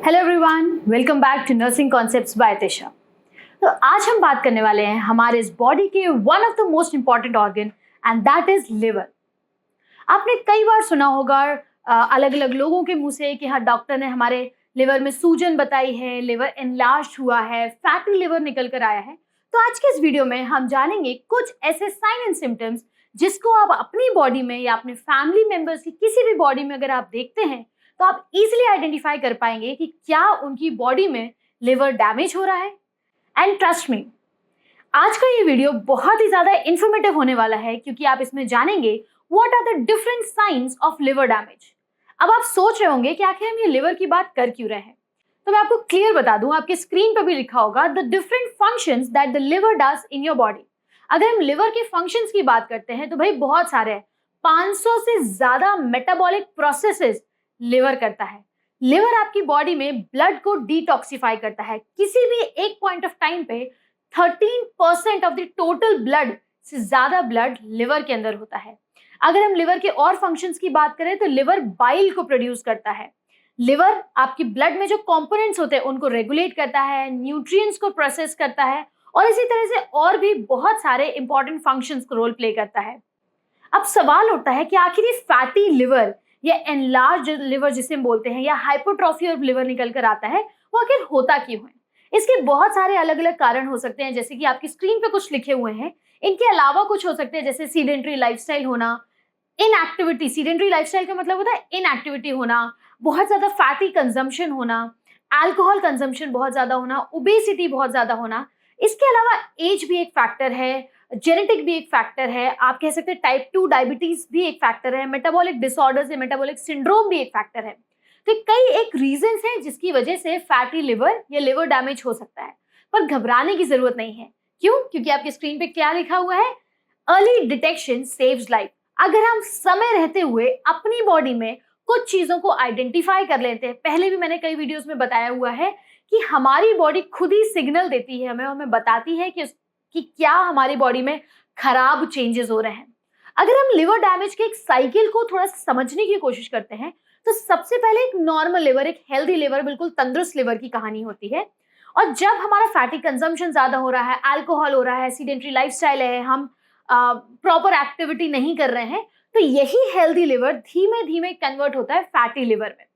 Hello everyone, welcome back to nursing concepts by Tisha. तो आज हम बात करने वाले हैं हमारे इस बॉडी के one of the most important organ and that is liver. आपने कई बार सुना होगा अलग अलग लोगों के मुंह से कि हाँ, डॉक्टर ने हमारे लिवर में सूजन बताई है, लिवर एनलार्ज हुआ है, फैटी लिवर निकल कर आया है। तो आज के इस वीडियो में हम जानेंगे कुछ ऐसे साइन एंड सिम्टम्स जिसको आप अपनी बॉडी में या अपने फैमिली मेंबर्स की किसी भी बॉडी में अगर आप देखते हैं तो आप इजीली आइडेंटिफाई कर पाएंगे कि क्या उनकी बॉडी में लिवर डैमेज हो रहा है। एंड ट्रस्ट मी, आज का ये वीडियो बहुत ही ज्यादा इंफॉर्मेटिव होने वाला है क्योंकि आप इसमें जानेंगे what are the different science of liver damage. अब आप सोच रहे होंगे कि आखिर हम ये लिवर की बात कर क्यों रहे हैं, तो मैं आपको क्लियर बता दूं, आपके स्क्रीन पर भी लिखा होगा the different functions that the liver does in your body. अगर हम लिवर के फंक्शंस की बात करते हैं तो भाई बहुत सारे हैं, 500 से ज्यादा मेटाबॉलिक प्रोसेसेस लिवर करता है। लिवर आपकी बॉडी में ब्लड को डिटॉक्सिफाई करता है। किसी भी एक पॉइंट ऑफ टाइम पे 13% ऑफ द टोटल ब्लड से ज्यादा ब्लड लिवर के अंदर होता है। अगर हम लिवर के और फंक्शंस की बात करें तो लिवर बाइल को प्रोड्यूस करता है। लिवर आपकी ब्लड में जो कंपोनेंट्स होते हैं उनको रेगुलेट करता है, न्यूट्रिएंट्स को प्रोसेस करता है और इसी तरह से और भी बहुत सारे इंपॉर्टेंट फंक्शंस को रोल प्ले करता है। अब सवाल उठता है कि आखिर ये फैटी लिवर या एनलार्ज लिवर जिसे हम बोलते हैं या हाइपोट्रोफी ऑफ लिवर निकल कर आता है, वो आखिर होता क्यों है। इसके बहुत सारे अलग अलग कारण हो सकते हैं, जैसे कि आपकी स्क्रीन पे कुछ लिखे हुए हैं। इनके अलावा कुछ हो सकते हैं जैसे सीडेंट्री लाइफस्टाइल होना, इनएक्टिविटी। सीडेंट्री लाइफस्टाइल का मतलब होता है इनएक्टिविटी होना, बहुत ज्यादा फैटी कंजम्पशन होना, अल्कोहल कंजम्पशन बहुत ज्यादा होना, ओबेसिटी बहुत ज्यादा होना। इसके अलावा एज भी एक फैक्टर है, जेनेटिक भी एक फैक्टर है, आप कह सकते हैं टाइप 2 डायबिटीज भी एक फैक्टर है, मेटाबॉलिक डिसऑर्डर्स या मेटाबॉलिक सिंड्रोम भी एक फैक्टर है। तो कई एक रीजंस हैं जिसकी वजह से फैटी लिवर या लिवर डैमेज हो सकता है, पर घबराने की जरूरत नहीं है। क्यों? क्योंकि आपके स्क्रीन पे क्या लिखा हुआ है, अर्ली डिटेक्शन सेव्स लाइफ। अगर हम समय रहते हुए अपनी बॉडी में कुछ चीजों को आइडेंटिफाई कर लेते हैं, पहले भी मैंने कई वीडियोस में बताया हुआ है कि हमारी बॉडी खुद ही सिग्नल देती है हमें बताती है कि क्या हमारी बॉडी में खराब चेंजेस हो रहे हैं। अगर हम लिवर डैमेज के एक साइकिल को थोड़ा सा समझने की कोशिश करते हैं तो सबसे पहले एक नॉर्मल लिवर, एक हेल्दी लिवर, बिल्कुल तंदुरुस्त लिवर की कहानी होती है। और जब हमारा फैटी कंजम्पशन ज्यादा हो रहा है, अल्कोहल हो रहा है, सीडेंट्री लाइफस्टाइल है, हम प्रॉपर एक्टिविटी नहीं कर रहे हैं, तो यही हेल्दी लिवर धीमे धीमे कन्वर्ट होता है फैटी लिवर में।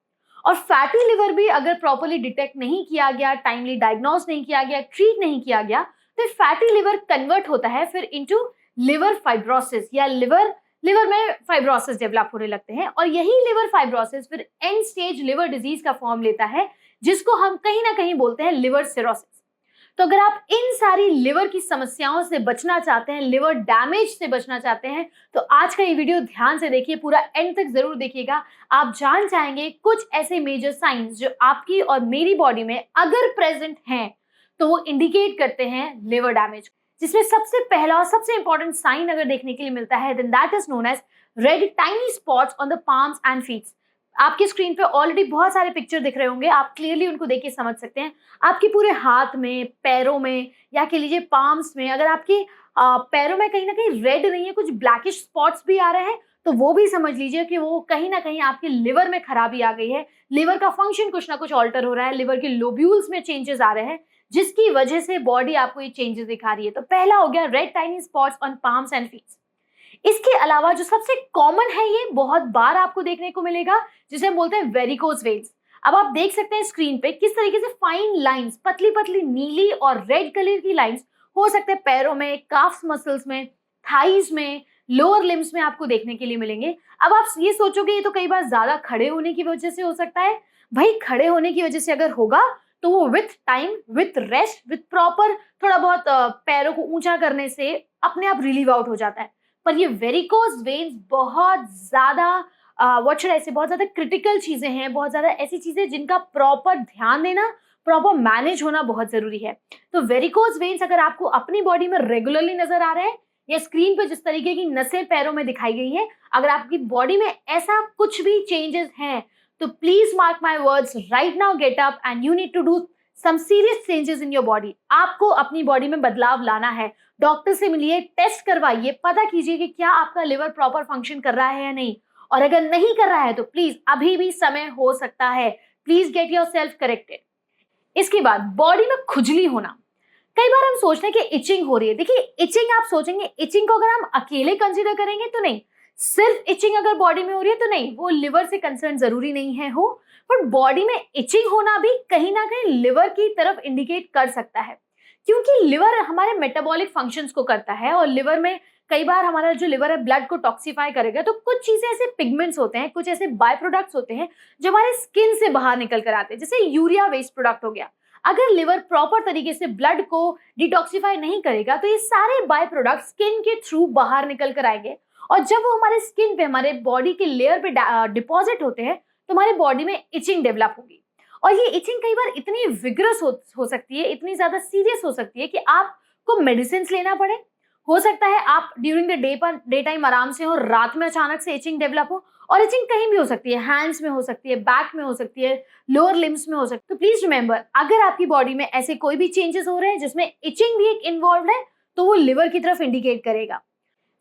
और फैटी लिवर भी अगर प्रॉपरली डिटेक्ट नहीं किया गया, टाइमली डायग्नोज नहीं किया गया, ट्रीट नहीं किया गया, तो फैटी लिवर कन्वर्ट होता है फिर इनटू लिवर फाइब्रोसिस या लिवर में फाइब्रोसिस डेवलप होने लगते हैं। और यही लिवर फाइब्रोसिस फिर एंड स्टेज लिवर डिजीज का फॉर्म लेता है, जिसको हम कहीं ना कहीं बोलते हैं लिवर सिरोसिस। तो अगर आप इन सारी लिवर की समस्याओं से बचना चाहते हैं, लिवर डैमेज से बचना चाहते हैं, तो आज का ये वीडियो ध्यान से देखिए, पूरा एंड तक जरूर देखिएगा। आप जान जाएंगे कुछ ऐसे मेजर साइंस जो आपकी और मेरी बॉडी में अगर प्रेजेंट हैं तो वो इंडिकेट करते हैं लिवर डैमेज। जिसमें सबसे पहला और सबसे इंपॉर्टेंट साइन अगर देखने के लिए मिलता है then that is known as red tiny spots on the palms and feet. आपकी स्क्रीन पे ऑलरेडी बहुत सारे पिक्चर दिख रहे होंगे, आप क्लियरली उनको देख के समझ सकते हैं। आपके पूरे हाथ में, पैरों में या कह लीजिए पाम्स में, अगर आपके पैरों में कहीं ना कहीं रेड नहीं है, कुछ ब्लैकिश स्पॉट्स भी आ रहे हैं, तो वो भी समझ लीजिए कि वो कहीं ना कहीं आपके लिवर में खराबी आ गई है। लिवर का फंक्शन कुछ ना कुछ ऑल्टर हो रहा है, लिवर के लोब्यूल्स में चेंजेस आ रहे हैं, जिसकी वजह से बॉडी आपको ये चेंजेस दिखा रही है। तो पहला हो गया red tiny spots on palms and feet. इसके अलावा जो सबसे कॉमन है, ये बहुत बार आपको देखने को मिलेगा, जिसे हम बोलते हैं वेरिकोज वेन्स। अब आप देख सकते हैं स्क्रीन पे किस तरीके से फाइन लाइंस, पतली पतली नीली और रेड कलर की लाइंस हो सकते हैं पैरों में, काफ्स मसल्स में, थाइज में, लोअर लिम्स में आपको देखने के लिए मिलेंगे। अब आप ये सोचोगे ये तो कई बार ज्यादा खड़े होने की वजह से हो सकता है। भाई खड़े होने की वजह से अगर होगा तो वो with time, with rest, with proper थोड़ा बहुत पैरों को ऊंचा करने से अपने आप रिलीव आउट हो जाता है। पर ये वेरिकोज वेन्स बहुत ज्यादा बहुत ज्यादा क्रिटिकल चीजें हैं, बहुत ज्यादा ऐसी चीजें जिनका प्रॉपर ध्यान देना, प्रॉपर मैनेज होना बहुत जरूरी है। तो वेरिकोज वेन्स अगर आपको अपनी बॉडी में रेगुलरली नजर आ रहे हैं या स्क्रीन पे जिस तरीके की नसें पैरों में दिखाई गई है, अगर आपकी बॉडी में ऐसा कुछ भी चेंजेस हैं तो please mark my words, right now get up and you need to do some serious changes in your body. आपको अपनी बॉडी में बदलाव लाना है। डॉक्टर से मिलिए, टेस्ट करवाइए, पता कीजिए कि क्या आपका लिवर प्रॉपर फंक्शन कर रहा है या नहीं। और अगर नहीं कर रहा है तो प्लीज अभी भी समय हो सकता है, please get your self corrected. इसके बाद बॉडी में खुजली होना। कई बार हम सोचते हैं कि इचिंग हो रही है। देखिए इचिंग, आप सोचेंगे इचिंग को अगर हम अकेले कंसीडर करेंगे तो नहीं, सिर्फ इचिंग अगर बॉडी में हो रही है तो नहीं, वो लिवर से कंसर्न जरूरी नहीं है हो, बट बॉडी में इचिंग होना भी कहीं ना कहीं लिवर की तरफ इंडिकेट कर सकता है, क्योंकि लिवर हमारे मेटाबॉलिक फंक्शंस को करता है और लिवर में कई बार हमारा जो लिवर है ब्लड को टॉक्सिफाई करेगा, तो कुछ चीजें ऐसे पिगमेंट्स होते हैं, कुछ ऐसे बाय प्रोडक्ट्स होते हैं जो हमारे स्किन से बाहर निकल कर आते हैं, जैसे यूरिया वेस्ट प्रोडक्ट हो गया। अगर लिवर प्रॉपर तरीके से ब्लड को डिटॉक्सिफाई नहीं करेगा तो ये सारे बाय प्रोडक्ट स्किन के थ्रू बाहर निकल कर आएंगे, और जब वो हमारे स्किन पे, हमारे बॉडी के लेयर पे डिपॉजिट होते हैं तो हमारी बॉडी में इचिंग डेवलप होगी। और ये इचिंग कई बार इतनी विग्रस हो सकती है, इतनी ज्यादा सीरियस हो सकती है कि आपको मेडिसिन लेना पड़े। हो सकता है आप ड्यूरिंग द डे टाइम आराम से हो, रात में अचानक से इचिंग डेवलप हो, और इचिंग कहीं भी हो सकती है, हैंड्स में हो सकती है, बैक में हो सकती है, लोअर लिम्स में हो सकती है। तो प्लीज रिमेंबर, अगर आपकी बॉडी में ऐसे कोई भी चेंजेस हो रहे हैं जिसमें इचिंग भी एक इन्वॉल्व है तो वो लिवर की तरफ इंडिकेट करेगा।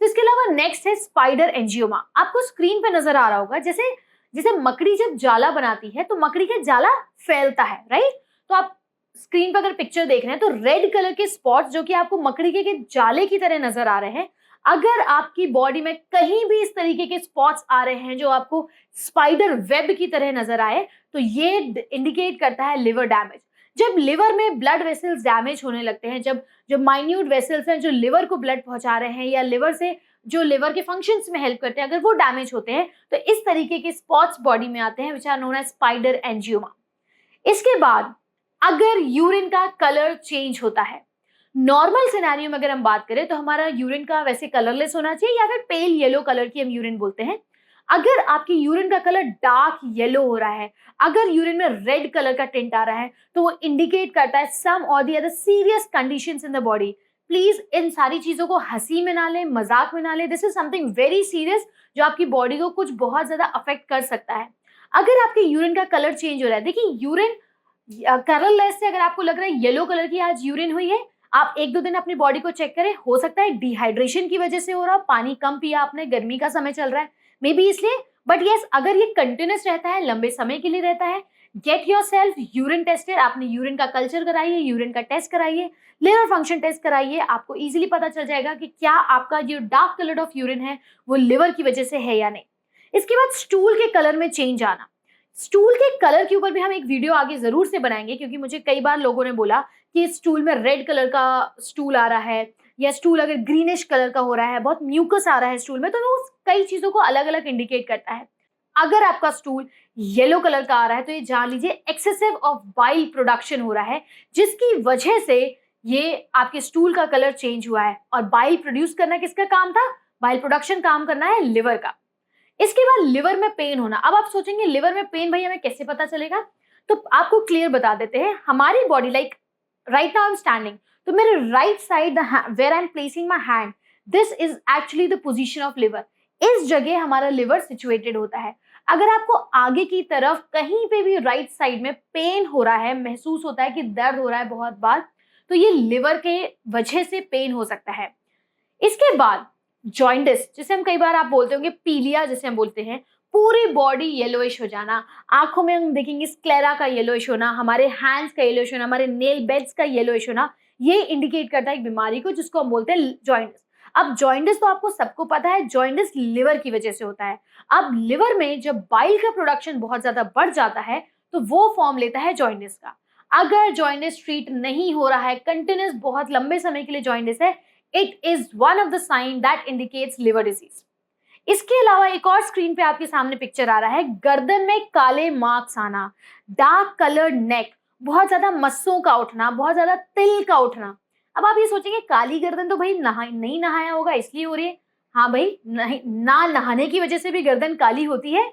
तो इसके अलावा नेक्स्ट है स्पाइडर एंजियोमा। आपको स्क्रीन पे नजर आ रहा होगा, जैसे जैसे मकड़ी जब जाला बनाती है तो मकड़ी का जाला फैलता है, राइट। तो आप स्क्रीन पर अगर पिक्चर देख रहे हैं तो रेड कलर के स्पॉट्स जो कि आपको मकड़ी के जाले की तरह नजर आ रहे हैं, अगर आपकी बॉडी में कहीं भी इस तरीके के स्पॉट्स आ रहे हैं जो आपको स्पाइडर वेब की तरह नजर आए, तो ये इंडिकेट करता है लिवर डैमेज। जब लिवर में ब्लड वेसल्स डैमेज होने लगते हैं, जब जो माइन्यूट वेसल्स हैं जो लिवर को ब्लड पहुंचा रहे हैं या लिवर से जो लिवर के फंक्शंस में हेल्प करते हैं, अगर वो डैमेज होते हैं तो इस तरीके के स्पॉट्स बॉडी में आते हैं, which are known as spider angioma. इसके बाद अगर यूरिन का कलर चेंज होता है, नॉर्मल सिनेरियो में अगर हम बात करें तो हमारा यूरिन का वैसे कलरलेस होना चाहिए या फिर पेल येलो कलर की हम यूरिन बोलते हैं। अगर आपकी यूरिन का कलर डार्क येलो हो रहा है, अगर यूरिन में रेड कलर का टिंट आ रहा है, तो वो इंडिकेट करता है some or the other serious conditions in the body. Please इन सारी चीजों को हंसी में ना लें, मजाक में ना लें। This is something very serious जो आपकी बॉडी को कुछ बहुत ज्यादा अफेक्ट कर सकता है। अगर आपके यूरिन का कलर चेंज हो रहा है, देखिए यूरिन कलरलेस से अगर आपको लग रहा है येलो कलर की आज यूरिन हुई है, आप एक दो दिन अपनी बॉडी को चेक करें। हो सकता है डिहाइड्रेशन की वजह से हो रहा, पानी कम पिया आपने, गर्मी का समय चल रहा है, मे बी इसलिए। बट यस, अगर ये कंटिन्यूस रहता है, लंबे समय के लिए रहता है, get your self urine tested. आपने यूरिन का कल्चर कराइए, यूरिन का टेस्ट कराइए, लिवर फंक्शन टेस्ट कराइए। आपको इजीली पता चल जाएगा कि क्या आपका जो डार्क कलर ऑफ यूरिन है वो लिवर की वजह से है या नहीं। इसके बाद स्टूल के कलर में चेंज आना। स्टूल के कलर के ऊपर भी हम एक वीडियो आगे जरूर से बनाएंगे, क्योंकि मुझे कई बार लोगों ने बोला कि स्टूल में रेड कलर का स्टूल आ रहा है, या स्टूल अगर ग्रीनिश कलर का हो रहा है, बहुत म्यूकस आ रहा है स्टूल में, तो वो कई चीजों को अलग अलग इंडिकेट करता है। अगर आपका स्टूल येलो कलर का आ रहा है तो ये जान लीजिए एक्सेसिव ऑफ बाइल प्रोडक्शन हो रहा है, जिसकी वजह से ये आपके स्टूल का कलर चेंज हुआ है। और बाइल प्रोड्यूस करना किसका काम था? बाइल प्रोडक्शन काम करना है लिवर का। इसके बाद लिवर में पेन होना। अब आप सोचेंगे लिवर में पेन भाई हमें कैसे पता चलेगा? तो आपको क्लियर बता देते हैं। हमारी body, like right now I am standing, तो मेरे right side where I am placing my hand, this is actually the position of liver. इस जगह हमारा लिवर सिचुएटेड होता है। अगर आपको आगे की तरफ कहीं पे भी राइट साइड में पेन हो रहा है, महसूस होता है कि दर्द हो रहा है बहुत बार, तो ये लिवर के वजह से पेन हो सकता है। इसके बाद जॉइंटिस, जिसे हम कई बार आप बोलते होंगे पीलिया जिसे हम बोलते हैं, पूरी बॉडी येलोइश हो जाना, आंखों में हम देखेंगे स्क्लेरा का येलोइश होना, हमारे हैंड्स का येलोइश होना, हमारे नेल बेड्स का येलोइश होना, ये इंडिकेट करता है एक बीमारी को जिसको हम बोलते हैं जॉइंटिस। अब जॉइंटिस तो आपको सबको पता है, जॉइंटिस लिवर की वजह से होता है। अब लिवर में जब बाइल का प्रोडक्शन बहुत ज्यादा बढ़ जाता है तो वो फॉर्म लेता है जॉइंटिस का। अगर जॉइंटिस ट्रीट नहीं हो रहा है, कंटिन्यूस बहुत लंबे समय के लिए जॉइंटिस है, it is one of the sign that indicates liver disease. इसके अलावा एक और स्क्रीन पे आपके सामने पिक्चर आ रहा है, गर्दन में काले मार्क्स आना, डार्क कलर्ड नेक, बहुत ज्यादा मस्सों का उठना, बहुत ज्यादा तिल का उठना। अब आप ये सोचेंगे काली गर्दन तो भाई नहीं नहाया होगा इसलिए हो रही है। हाँ भाई, नहीं, ना नहाने की वजह से भी गर्दन काली होती है,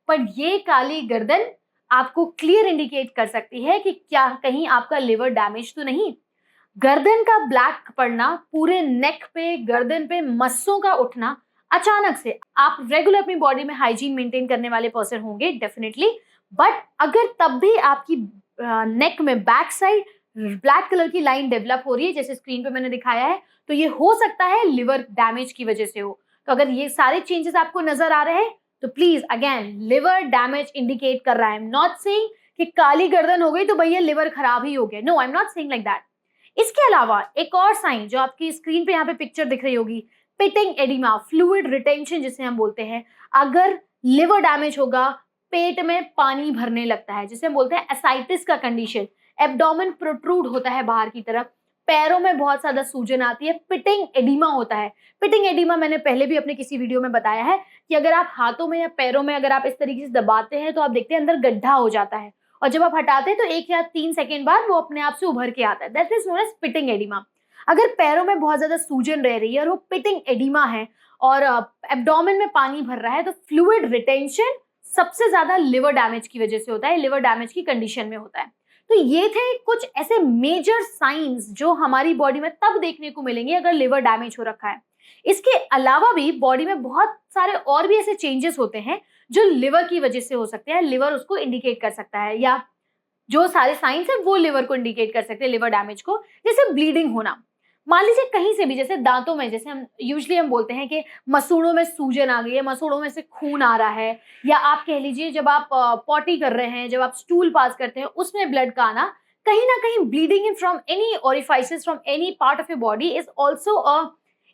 पर ये काली गर्दन आपको क्लियर इंडिकेट कर सकती है कि क्या कहीं आपका लिवर डैमेज तो नहीं। गर्दन का ब्लैक पड़ना, पूरे नेक पे, गर्दन पे मस्सों का उठना अचानक से, आप रेगुलर अपनी बॉडी में हाइजीन मेंटेन करने वाले पर्सन होंगे डेफिनेटली, बट अगर तब भी आपकी नेक में बैक साइड ब्लैक कलर की लाइन डेवलप हो रही है जैसे स्क्रीन पे मैंने दिखाया है, तो ये हो सकता है लिवर डैमेज की वजह से हो। तो अगर ये सारे चेंजेस आपको नजर आ रहे हैं तो please again liver damage indicate कर रहा है। आई एम नॉट सेइंग कि काली गर्दन हो गई तो भैया लिवर खराब ही हो गया। No, I am not saying like that. इसके अलावा एक और साइन जो आपकी स्क्रीन पे यहाँ पे पिक्चर दिख रही होगी, पिटिंग एडिमा, फ्लूइड रिटेंशन जिसे हम बोलते हैं। अगर लिवर डैमेज होगा, पेट में पानी भरने लगता है, जिसे हम बोलते हैं एसाइटिस का कंडीशन। एब्डोमेन प्रोट्रूड होता है बाहर की तरफ, पैरों में बहुत ज्यादा सूजन आती है, पिटिंग एडिमा होता है। पिटिंग एडिमा मैंने पहले भी अपने किसी वीडियो में बताया है कि अगर आप हाथों में या पैरों में अगर आप इस तरीके से दबाते हैं तो आप देखते हैं अंदर गड्ढा हो जाता है, और जब आप हटाते हैं तो 1 या 3 सेकंड बाद वो अपने आप से उभर के आता है। That is known as pitting oedema. अगर पैरों में बहुत ज्यादा सूजन रह रही है और वो पिटिंग एडिमा है और एब्डोमेन में पानी भर रहा है, तो फ्लूइड रिटेंशन सबसे ज्यादा लिवर डैमेज की वजह से होता है, लिवर डैमेज की कंडीशन में होता है। तो ये थे कुछ ऐसे मेजर साइंस जो हमारी बॉडी में तब देखने को मिलेंगे अगर लिवर डैमेज हो रखा है। इसके अलावा भी बॉडी में बहुत सारे और भी ऐसे चेंजेस होते हैं जो लिवर की वजह से हो सकते हैं, लिवर उसको इंडिकेट कर सकता है, या जो सारे साइंस है वो लिवर को इंडिकेट कर सकते हैं, लिवर डैमेज को। जैसे ब्लीडिंग होना, मान लीजिए कहीं से भी, जैसे दांतों में, जैसे हम बोलते हैं कि मसूड़ों में सूजन आ गई है, मसूड़ों में से खून आ रहा है, या आप कह लीजिए जब आप पॉटी कर रहे हैं, जब आप स्टूल पास करते हैं उसमें ब्लड का आना, कहीं ना कहीं bleeding in from any orifices from any part of your body is also a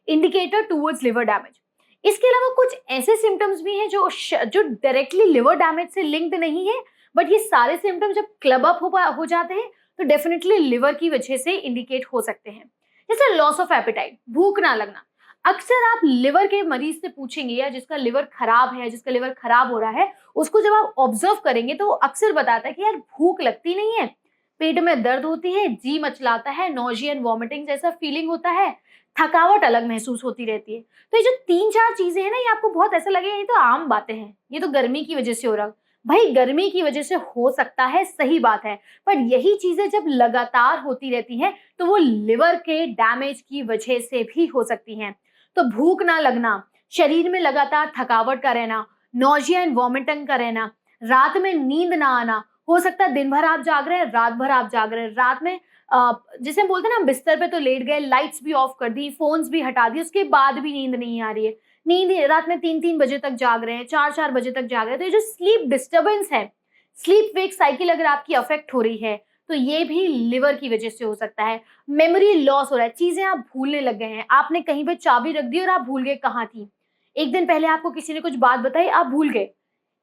indicator towards liver damage. इसके अलावा कुछ ऐसे सिम्टम्स भी हैं जो डायरेक्टली लिवर डैमेज से लिंक्ड नहीं है, बट ये सारे सिम्टम्स जब क्लब अप हो जाते हैं तो डेफिनेटली लिवर की वजह से इंडिकेट हो सकते हैं। जैसे लॉस ऑफ एपेटाइट, भूख ना लगना। अक्सर आप लिवर के मरीज से पूछेंगे या जिसका लिवर खराब है, जिसका लिवर खराब हो रहा है, उसको जब आप ऑब्जर्व करेंगे तो वो अक्सर बताता है कि यार भूख लगती नहीं है, पेट में दर्द होती है, जी मचलाता है, नोजिया एंड वॉमिटिंग जैसा फीलिंग होता है, थकावट अलग महसूस होती रहती है। तो ये जो 3-4 चीजें हैं ना, ये आपको बहुत ऐसा लगेगा ये तो आम बातें हैं, ये तो गर्मी की वजह से हो रहा। भाई गर्मी की वजह से हो सकता है, सही बात है, पर यही चीजें जब लगातार होती रहती हैं तो वो लिवर के डैमेज की वजह से भी हो सकती हैं। तो भूख ना लगना, शरीर में लगातार थकावट का रहना, नोजिया एंड वॉमिटिंग का रहना, रात में नींद ना आना, हो सकता है दिन भर आप जाग रहे हैं, रात भर आप जाग रहे हैं, रात में जिसे हम बोलते हैं ना, बिस्तर पे तो लेट गए, लाइट्स भी ऑफ कर दी, फोन्स भी हटा दिए, उसके बाद भी नींद नहीं आ रही है, नींद रात में 3-3 बजे तक जाग रहे हैं, 4-4 बजे तक जाग रहे हैं, तो ये जो स्लीप डिस्टर्बेंस है, स्लीप वेक साइकिल अगर आपकी अफेक्ट हो रही है तो ये भी लिवर की वजह से हो सकता है। मेमोरी लॉस हो रहा है, चीजें आप भूलने लग गए हैं, आपने कहीं पे चाबी रख दी और आप भूल गए कहाँ थी, एक दिन पहले आपको किसी ने कुछ बात बताई, आप भूल गए।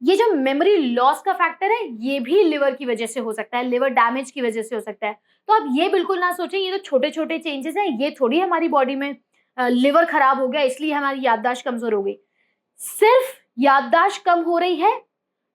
ये जो मेमोरी लॉस का फैक्टर है ये भी लिवर की वजह से हो सकता है, लिवर डैमेज की वजह से हो सकता है। तो आप ये बिल्कुल ना सोचें ये तो छोटे छोटे चेंजेस हैं, ये थोड़ी हमारी बॉडी में लिवर खराब हो गया इसलिए हमारी याददाश्त कमजोर हो गई। सिर्फ याददाश्त कम हो रही है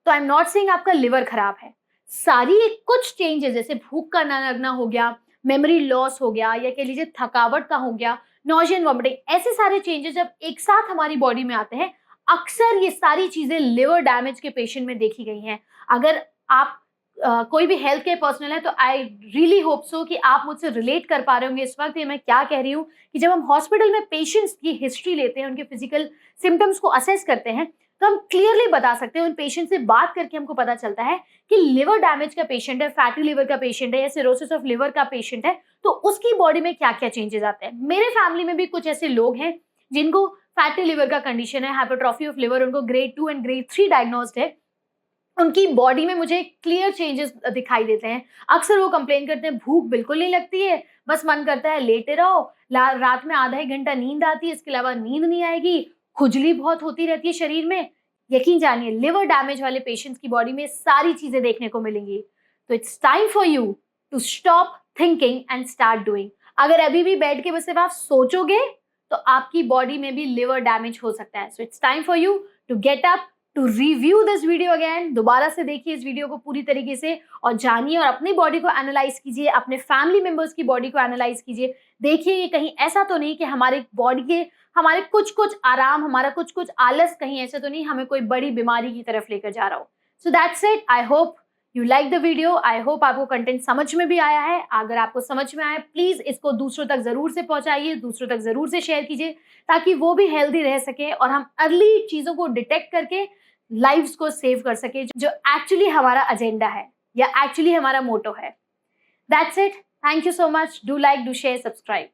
तो आई एम नॉट सेइंग आपका लिवर खराब है। सारी एक कुछ चेंजेस जैसे भूख का ना लगना हो गया, मेमोरी लॉस हो गया, या कह लीजिए थकावट का हो गया, नॉजिया एंड वॉमिटिंग, ऐसे सारे चेंजेस जब एक साथ हमारी बॉडी में आते हैं, अक्सर ये सारी चीजें लिवर डैमेज के पेशेंट में देखी गई हैं। अगर आप कोई भी हेल्थ केयर पर्सनल है तो आई रियली होप सो कि आप मुझसे रिलेट कर पा रहे होंगे इस वक्त ये मैं क्या कह रही हूँ, कि जब हम हॉस्पिटल में पेशेंट्स की हिस्ट्री लेते हैं, उनके फिजिकल सिम्टम्स को असेस करते हैं, तो हम क्लियरली बता सकते हैं, उन पेशेंट से बात करके हमको पता चलता है कि लिवर डैमेज का पेशेंट है, फैटी लिवर का पेशेंट है, या सिरोसिस ऑफ लिवर का पेशेंट है, तो उसकी बॉडी में क्या क्या चेंजेस आते हैं। मेरे फैमिली में भी कुछ ऐसे लोग हैं जिनको फैटी लिवर का कंडीशन है, हाइपरट्रॉफी ऑफ लिवर, उनको ग्रेड 2 एंड ग्रेड 3 डायग्नोस्ड है। उनकी बॉडी में मुझे क्लियर चेंजेस दिखाई देते हैं। अक्सर वो कंप्लेन करते हैं भूख बिल्कुल नहीं लगती है, बस मन करता है लेटे रहो, रात में आधा 1 घंटा नींद आती है, इसके अलावा नींद नहीं आएगी, खुजली बहुत होती रहती है शरीर में। यकीन जानिए लिवर डैमेज वाले पेशेंट्स की बॉडी में सारी चीजें देखने को मिलेंगी। तो it's time for you to stop thinking and start doing. अगर अभी भी बैठ के बस सिर्फ आप सोचोगे तो आपकी बॉडी में भी लिवर डैमेज हो सकता है। So it's time for you to get up, to review this video again. दोबारा से देखिए इस वीडियो को पूरी तरीके से और जानिए और अपनी बॉडी को एनालाइज कीजिए, अपने फैमिली मेंबर्स की बॉडी को एनालाइज कीजिए। देखिए ये कहीं ऐसा तो नहीं कि हमारे बॉडी के हमारे कुछ कुछ आराम, हमारा कुछ कुछ आलस कहीं ऐसे तो नहीं हमें कोई बड़ी बीमारी की तरफ लेकर जा रहा हो। So that's it. I hope you like the video. I hope आपको कंटेंट समझ में भी आया है। अगर आपको समझ में आया प्लीज इसको दूसरों तक जरूर से पहुंचाइए, दूसरों तक जरूर से शेयर कीजिए, ताकि वो भी हेल्दी रह सके और हम अर्ली चीजों को डिटेक्ट करके लाइव्स को सेव कर सके, जो एक्चुअली हमारा एजेंडा है या एक्चुअली हमारा मोटो है। That's it. Thank you so much. Do like, do share, subscribe.